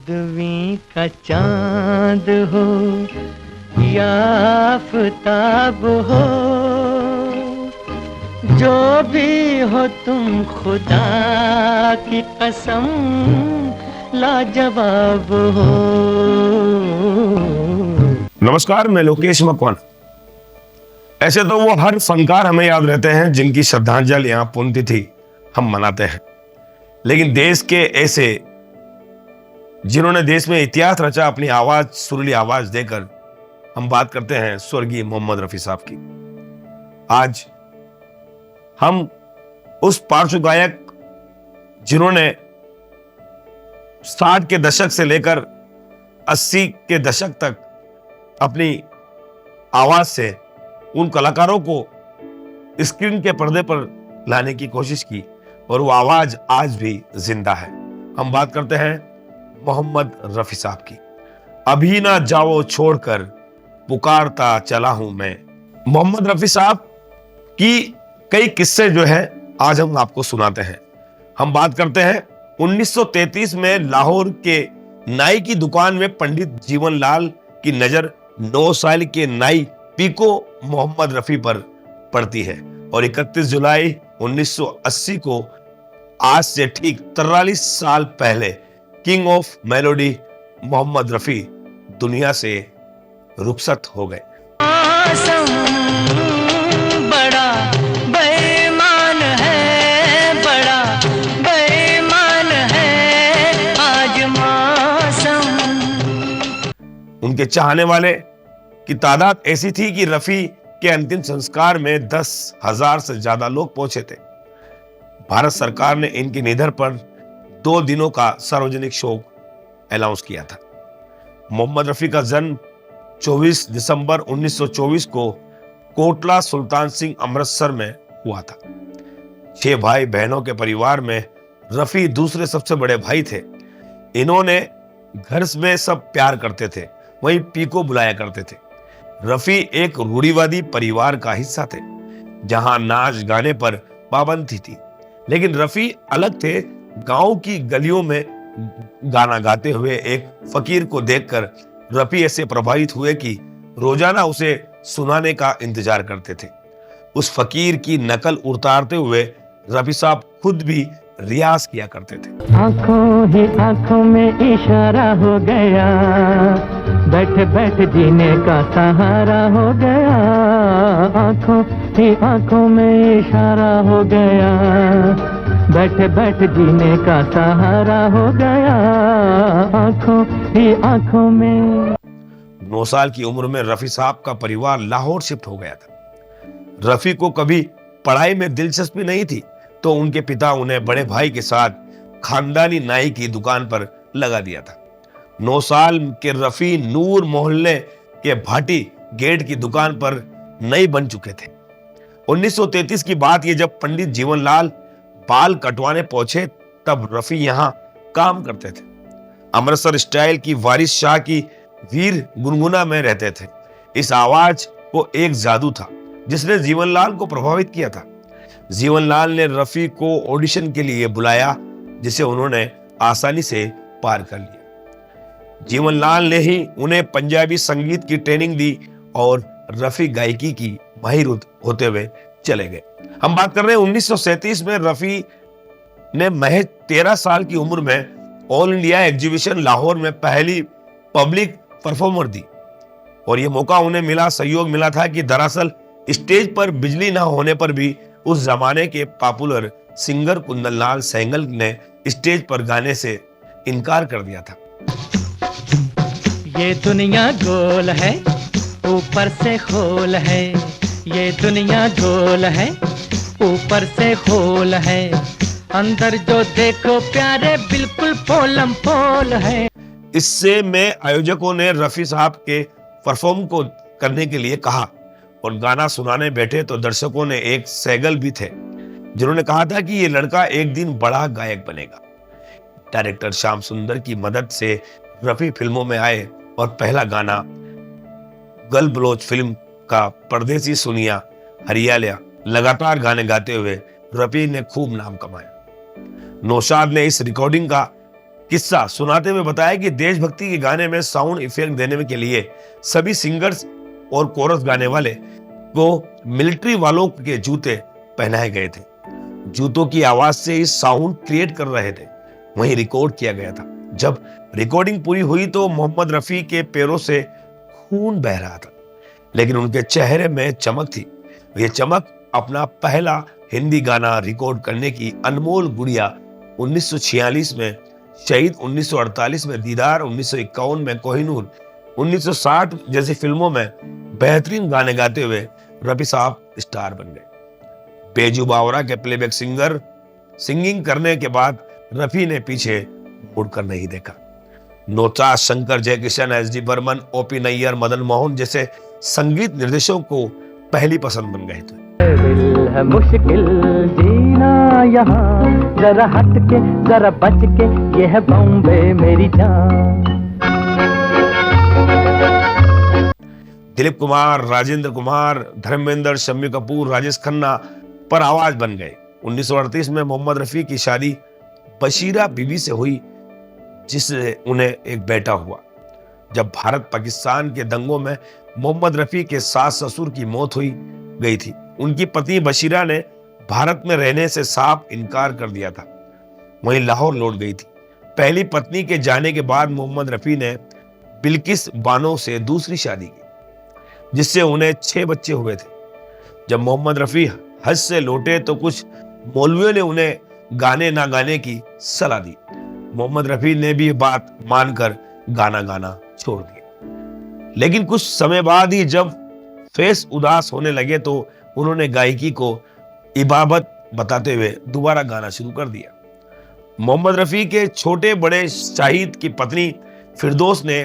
दुवी का चांद हो या आफताब हो, जो भी हो तुम खुदा की कसम लाजवाब हो। नमस्कार, मैं लोकेश मकवाना। ऐसे तो वो हर फनकार हमें याद रहते हैं जिनकी श्रद्धांजलि पुण्यतिथि हम मनाते हैं, लेकिन देश के ऐसे जिन्होंने देश में इतिहास रचा अपनी आवाज, सुरीली आवाज देकर, हम बात करते हैं स्वर्गीय मोहम्मद रफी साहब की। आज हम उस पार्श्व गायक जिन्होंने 60 के दशक से लेकर 80 के दशक तक अपनी आवाज से उन कलाकारों को स्क्रीन के पर्दे पर लाने की कोशिश की और वो आवाज आज भी जिंदा है। हम बात करते हैं मोहम्मद रफी साहब की। अभी ना जाओ छोड़कर पुकारता चला हूं मैं। मोहम्मद रफी साहब की कई किस्से जो है आज हम आपको सुनाते हैं। हम बात करते हैं 1933 में लाहौर के नाई की दुकान में पंडित जीवनलाल की नजर 9 साल के नाई पीको मोहम्मद रफी पर पड़ती है और 31 जुलाई 1980 को आज से ठीक 43 साल पहले king of melody Mohammed Rafi दुनिया से रुखसत हो गए। बड़ा बेईमान है, बड़ा बेईमान है आज मौसम। उनके चाहने वाले की तादाद ऐसी थी कि रफी के अंतिम संस्कार में 10,000 से ज्यादा लोग पहुंचे थे। भारत सरकार ने इनके निधन पर 2 दिनों का सार्वजनिक शोक अनाउंस किया था। मोहम्मद रफी का जन्म 24 दिसंबर 1924 को कोटला सुल्तान सिंह अमृतसर में हुआ था। 6 भाई बहनों के परिवार में रफी दूसरे सबसे बड़े भाई थे। इन्होंने घर में सब प्यार करते थे, वहीं पीको बुलाया करते थे। रफी एक रूढ़िवादी परिवार का हिस्सा थे, जहां नाच गाने पर पाबंदी थी, लेकिन रफी अलग थे। गांव की गलियों में गाना गाते हुए एक फकीर को देखकर रफी ऐसे प्रभावित हुए कि रोजाना उसे सुनाने का इंतजार करते थे। उस फकीर की नकल उतारते हुए रफी साहब खुद भी रियाज किया करते थे। आंखों ही आंखों में इशारा हो गया, बैठ बैठ जीने का सहारा हो गया। आंखों ही आंखों में इशारा हो गया, बैठ बैठ जीने का सहारा हो गया। आंखों ही आंखों में। 9 साल की उम्र में रफी साहब का परिवार लाहौर शिफ्ट हो गया था। रफी को कभी पढ़ाई में दिलचस्पी नहीं थी, तो उनके पिता उन्हें बड़े भाई के साथ खानदानी नाई की दुकान पर लगा दिया था। 9 साल के रफी नूर मोहल्ले के भाटी गेट की दुकान पर नई बन चुके थे। 1933 की बात यह, जब पंडित जीवनलाल बाल कटवाने पहुंचे तब रफी यहां काम करते थे। अमृतसर स्टाइल की वारिस शाह की वीर गुनगुना में रहते थे। इस आवाज को एक जादू था जिसने जीवनलाल को प्रभावित किया था। जीवनलाल ने रफी को ऑडिशन के लिए बुलाया, जिसे उन्होंने आसानी से पार कर लिया। जीवनलाल ने ही उन्हें पंजाबी संगीत की ट्रेनिंग दी और रफी गायकी की माहिर होते हुए चले गए। हम बात कर रहे हैं 1937 में रफी ने महज 13 साल की उम्र में ऑल इंडिया एग्जीबिशन लाहौर में पहली पब्लिक परफॉर्मर दी और यह मौका उन्हें मिला, सहयोग मिला था कि दरअसल स्टेज पर बिजली ना होने पर भी उस जमाने के पॉपुलर सिंगर कुंदनलाल सेंगल ने स्टेज पर गाने से इनकार कर दिया था। ये दुनिया गोल है, ऊपर से खोल है। ये दुनिया गोल है, ऊपर से खोल है। अंदर जो देखो प्यारे बिल्कुल पोलम पोल है। इससे में आयोजकों ने रफी साहब के परफॉर्म को करने के लिए कहा और गाना सुनाने बैठे तो दर्शकों ने एक सैगल भी थे जिन्होंने कहा था कि ये लड़का एक दिन बड़ा गायक बनेगा। डायरेक्टर श्याम सुंदर की मदद से रफी फिल्मों में आए और पहला गाना गल बलोच फिल्म का परदेसी सुनिया हरियालिया लगातार गाने गाते हुए रफी ने खूब नाम कमाया। नौशाद ने इस रिकॉर्डिंग का किस्सा सुनाते हुए बताया कि देशभक्ति के गाने में साउंड इफेक्ट देने के लिए सभी सिंगर्स और कोरस गाने वाले को मिलिट्री वालों के जूते पहनाए गए थे। जूतों की आवाज से इस साउंड क्रिएट कर रहे थे, वहीं रिकॉर्ड किया गया था। जब रिकॉर्डिंग पूरी हुई तो मोहम्मद रफी के पैरों से खून बह रहा था, लेकिन उनके चेहरे में चमक थी। ये चमक अपना पहला हिंदी गाना रिकॉर्ड करने की अनमोल गुड़िया 1946 में, शहीद 1948 में, दीदार 1951 में, कोहिनूर 1960 जैसी फिल्मों में बेहतरीन गाने गाते हुए रफी साहब स्टार बन गए। बेजू बावरा के प्लेबैक सिंगर सिंगिंग करने के बाद रफी ने पीछे मुड़कर नहीं देखा। नोचा, शंकर जयकिशन, एस.डी. बर्मन, ओ.पी. नैयर, मदन मोहन जैसे संगीत निर्देशकों को पहली पसंद बन गए थे। दिल है मुश्किल जीना यहाँ, जरा हट के जरा बच के, ये है बॉम्बे मेरी जान। दिलीप कुमार, राजेंद्र कुमार, धर्मेंद्र, शम्मी कपूर, राजेश खन्ना पर आवाज बन गए। 1938 में मोहम्मद रफी की शादी बशीरा बीवी से हुई, जिससे उन्हें एक बेटा हुआ। जब भारत पाकिस्तान के दंगों में मोहम्मद रफी के सास ससुर की मौत हुई गई थी, उनकी पत्नी बशीरा ने भारत में रहने से साफ इनकार कर दिया था, वहीं लाहौर लौट गई थी। पहली पत्नी के जाने के बाद मोहम्मद रफी ने बिल्किस बानो से दूसरी शादी की, जिससे उन्हें 6 बच्चे हुए थे। जब मोहम्मद रफी हज से लौटे तो कुछ मौलवियों ने उन्हें गाने ना गाने की सलाह दी। मोहम्मद रफी ने भी बात मानकर गाना गाना छोड़ दिया, लेकिन कुछ समय बाद ही जब फेस उदास होने लगे तो उन्होंने गायकी को इबादत बताते हुए दोबारा गाना शुरू कर दिया। मोहम्मद रफी के छोटे बड़े शाहिद की पत्नी फिरदौस ने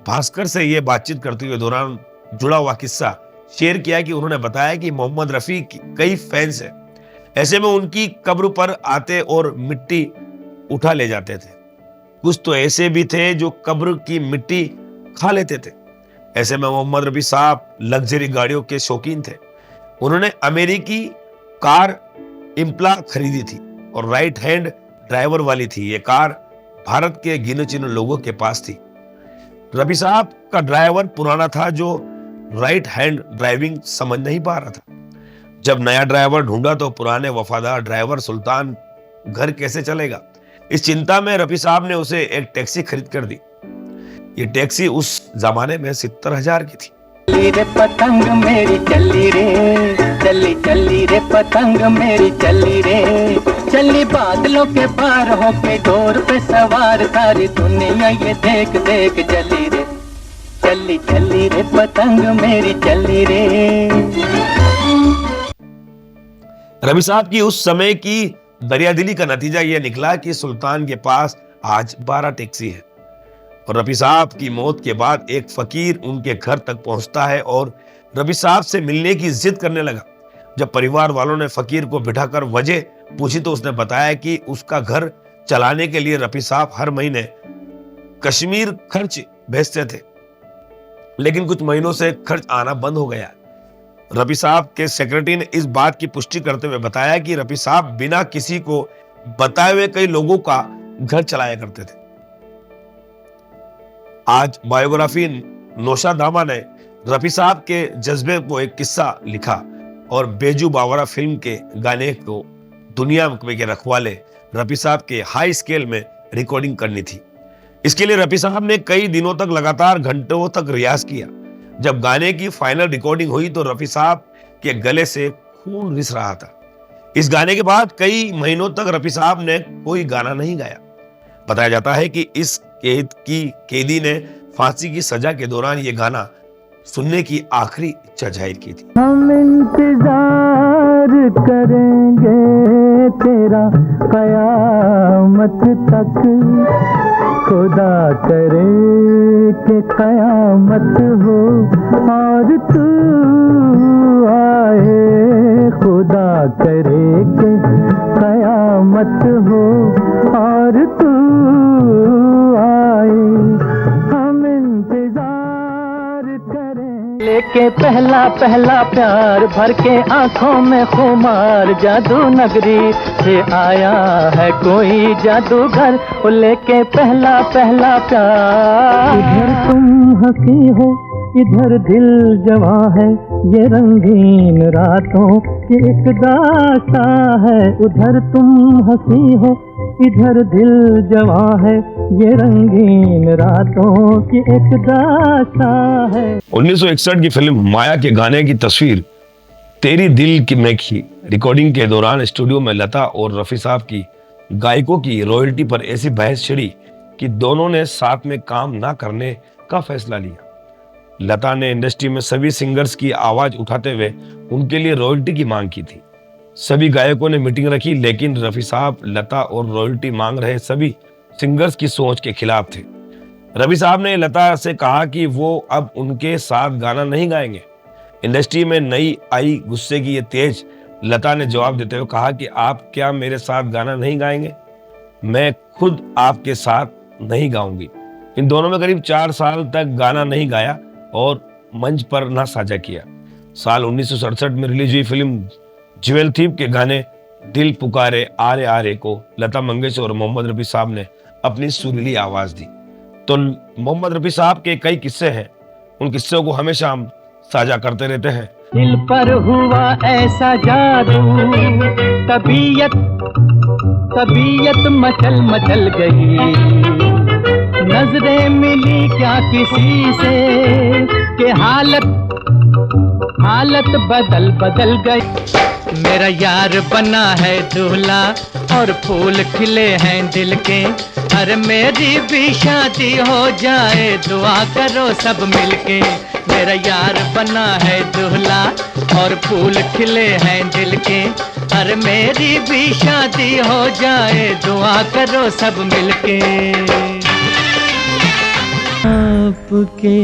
भास्कर से यह बातचीत करते हुए दौरान जुड़ा हुआ किस्सा शेयर किया कि उन्होंने बताया कि मोहम्मद रफी की कई फैंस हैं, ऐसे में उनकी कब्र पर आते और मिट्टी उठा ले जाते थे। कुछ तो ऐसे भी थे जो कब्र की मिट्टी खा लेते थे। ऐसे में मोहम्मद रफी साहब लग्जरी गाड़ियों के शौकीन थे। उन्होंने अमेरिकी कार इम्प्ला खरीदी थी और राइट हैंड ड्राइवर वाली थी। ये कार भारत के गिने चुने लोगों के पास थी। रफी साहब का ड्राइवर पुराना था जो राइट हैंड ड्राइविंग समझ नहीं पा रहा था। जब नया ड्राइवर ढूंढा तो पुराने वफादार ड्राइवर सुल्तान घर कैसे चलेगा, इस चिंता में रफी साहब ने उसे एक टैक्सी खरीद कर दी। ये टैक्सी उस जमाने में 70,000 की थी। चली रे पतंग मेरी चली रे, चली चली रे पतंग मेरी चली रे, चली बादलों के पार होके डोर पे सवार, सारी दुनिया ये देख देख चली रे, चली चली रे पतंग मेरी चली रे। रफी साहब की उस समय की दरियादिली का नतीजा यह निकला कि सुल्तान के पास आज 12 टैक्सी है। और रफी साहब की मौत के बाद एक फकीर उनके घर तक पहुंचता है और रफी साहब से मिलने की जिद करने लगा। जब परिवार वालों ने फकीर को बिठाकर वजह पूछी तो उसने बताया कि उसका घर चलाने के लिए रफी साहब हर महीने कश्मीर खर्च भेजते थे, लेकिन कुछ महीनों से खर्च आना बंद हो गया। रफी साहब के सेक्रेटरी ने इस बात की पुष्टि करते हुए बताया कि रफी साहब बिना किसी को बताए हुए कई लोगों का घर चलाया करते थे। आज बायोग्राफी नौशाद दामा ने रफी साहब के जज्बे को एक किस्सा लिखा और बेजू बावरा फिल्म के गाने को दुनिया के रखवाले रफी साहब के हाई स्केल में रिकॉर्डिंग करनी थी। इसके लिए रफी साहब ने कई दिनों तक लगातार घंटों तक रियाज किया। जब गाने की फाइनल रिकॉर्डिंग हुई तो रफी साहब के गले से खून रिस रहा था। इस गाने के बाद कई महीनों तक रफी साहब ने कोई गाना नहीं गाया। बताया जाता है कि इस कैदी ने फांसी की सजा के दौरान ये गाना सुनने की आखिरी इच्छा जाहिर की थी। हम इंतजार करेंगे तेरा कयामत तक, खुदा करे कि कयामत हो और तू आए, खुदा करे कि कयामत हो और तू आए, हम इंतजार करें। लेके पहला पहला प्यार भर के आंखों में खुमार, जादू नगरी से आया है कोई जादूगर, वो लेके पहला पहला प्यार। इधर तुम हंसी हो इधर दिल जवां है, ये रंगीन रातों की एक दास्तां है। उधर तुम हंसी हो इधर दिल जवां है, ये रंगीन रातों की एक दास्तां है। 1961 की फिल्म माया के गाने की तस्वीर तेरी दिल की में की रिकॉर्डिंग के दौरान स्टूडियो में लता और रफी साहब की गायकों की रॉयल्टी पर ऐसी बहस छिड़ी कि दोनों ने साथ में काम ना करने का फैसला लिया। लता ने इंडस्ट्री में सभी सिंगर्स की आवाज उठाते हुए उनके लिए रॉयल्टी की मांग की थी। सभी गायकों ने मीटिंग रखी, लेकिन रफी साहब लता और रॉयल्टी मांग रहे सभी सिंगर्स की सोच के खिलाफ थे। रफी साहब ने लता से कहा कि वो अब उनके साथ गाना नहीं गाएंगे। इंडस्ट्री में नई आई गुस्से की ये तेज लता ने जवाब देते हुए कहा कि आप क्या मेरे साथ गाना नहीं गाएंगे? मैं खुद आपके साथ नहीं गाऊंगी। इन दोनों में करीब 4 साल तक गाना नहीं गाया और मंच पर ना साझा किया। साल 1967 में रिलीज हुई फिल्म ज्वेल थीप के गाने दिल पुकारे आरे आरे को लता मंगेशकर और मोहम्मद रफी साहब ने अपनी सुरीली आवाज दी। तो मोहम्मद रफी साहब के कई किस्से हैं, उन किस्सों को हमेशा हम साझा करते रहते हैं। दिल पर हुआ ऐसा जादू, तबीयत मचल मचल गई, नजरें मिली क्या किसी से कि हालत बदल गई। मेरा यार बना है दूल्हा और फूल खिले हैं दिल के, अरे मेरी भी शादी हो जाए दुआ करो सब मिलके। मेरा यार बना है दूल्हा और फूल खिले हैं दिल के, अरे मेरी भी शादी हो जाए दुआ करो सब मिलके। आपके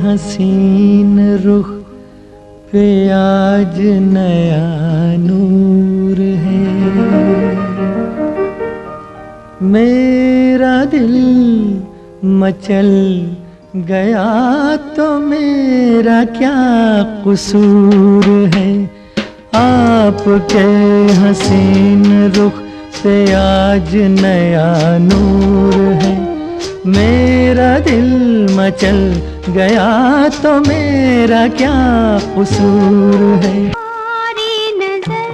हसीन रुख पे आज नया नूर है, मेरा दिल मचल गया तो मेरा क्या कसूर है। आपके हसीन रुख पे आज नया नूर है, मेरा दिल मचल गया तो मेरा क्या कसूर है। तुम्हारी नजर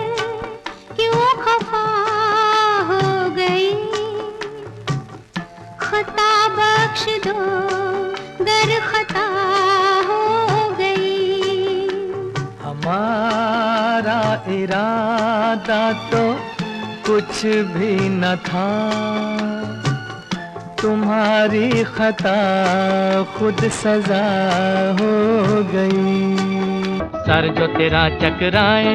क्यों खफा हो गई, खता बख्श दो गर खता हो गई। हमारा इरादा तो कुछ भी न था, तुम्हारी खता खुद सजा हो गई। सर जो तेरा चकराए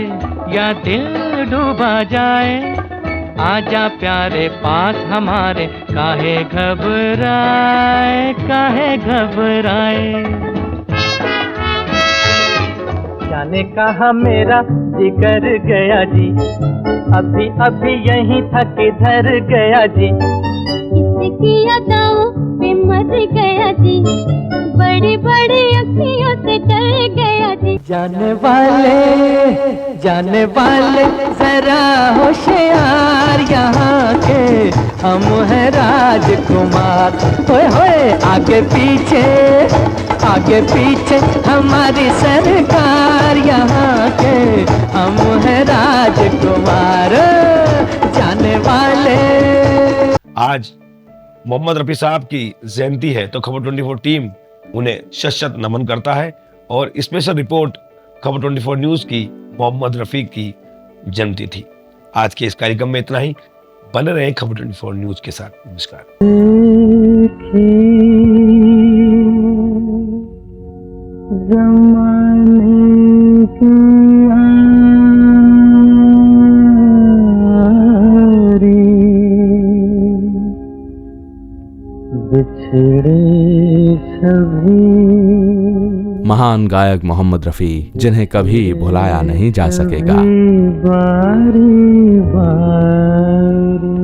या दिल डूबा जाए, आजा प्यारे पास हमारे, काहे घबराए जाने कहा मेरा जिगर गया जी, अभी यहीं था किधर गया जी। इसकी अदाओं पे मर गया जी, बड़ी बड़ी अखियों से डर गया जी। जाने वाले जरा होशियार, यहाँ के हम हैं राजकुमार। होए होए आगे पीछे हमारी सरकार, यहाँ के हम हैं राजकुमार। जाने वाले आज मोहम्मद रफी साहब की जयंती है, तो खबर 24 टीम उन्हें शत नमन करता है और स्पेशल रिपोर्ट खबर 24 न्यूज की मोहम्मद रफी की जयंती थी। आज के इस कार्यक्रम में इतना ही। बने रहे खबर 24 न्यूज के साथ। नमस्कार। महान गायक मोहम्मद रफी, जिन्हें कभी भुलाया नहीं जा सकेगा। बारी बारी